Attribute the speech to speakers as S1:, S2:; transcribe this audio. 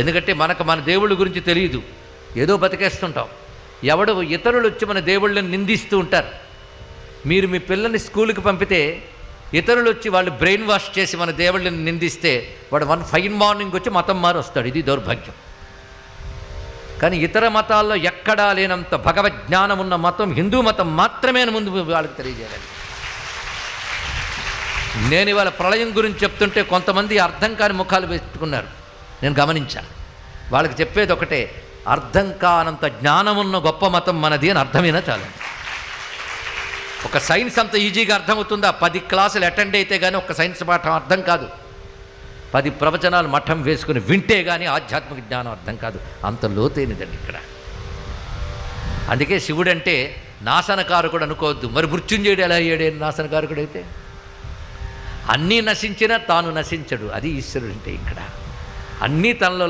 S1: ఎందుకంటే మనకు మన దేవుళ్ళ గురించి తెలియదు, ఏదో బతికేస్తుంటాం. ఎవడు ఇతరులు వచ్చి మన దేవుళ్ళని నిందిస్తూ ఉంటారు. మీరు మీ పిల్లల్ని స్కూల్కి పంపితే ఇతరులు వచ్చి వాళ్ళు బ్రెయిన్ వాష్ చేసి మన దేవుళ్ళని నిందిస్తే వాడు ఫైన్ మార్నింగ్ వచ్చి మతం మారి వస్తాడు. ఇది దౌర్భాగ్యం. కానీ ఇతర మతాల్లో ఎక్కడా లేనంత భగవజ్ఞానం ఉన్న మతం హిందూ మతం మాత్రమే అని ముందు వాళ్ళకి తెలియజేయాలి. నేను ఇవాళ ప్రళయం గురించి చెప్తుంటే కొంతమంది అర్థం కాని ముఖాలు పెట్టుకున్నారు, నేను గమనించాను. వాళ్ళకి చెప్పేది ఒకటే, అర్థం కానంత జ్ఞానం ఉన్న గొప్ప మతం మనది అని అర్థమైనా చాలు. ఒక సైన్స్ అంత ఈజీగా అర్థమవుతుందా? 10 క్లాసులు అటెండ్ అయితే కానీ ఒక సైన్స్ పాఠం అర్థం కాదు. 10 ప్రవచనాలు మఠం వేసుకుని వింటే కానీ ఆధ్యాత్మిక జ్ఞానం అర్థం కాదు. అంత లోతైనదండి ఇక్కడ. అందుకే శివుడంటే నాశనకారకుడు అనుకోవద్దు. మరి మృత్యుంజయుడు ఎలా అయ్యాడే నాశనకారకుడు అయితే? అన్నీ నశించినా తాను నశించడు. అది ఈశ్వరుడు అంటే ఇక్కడ. అన్నీ తనలో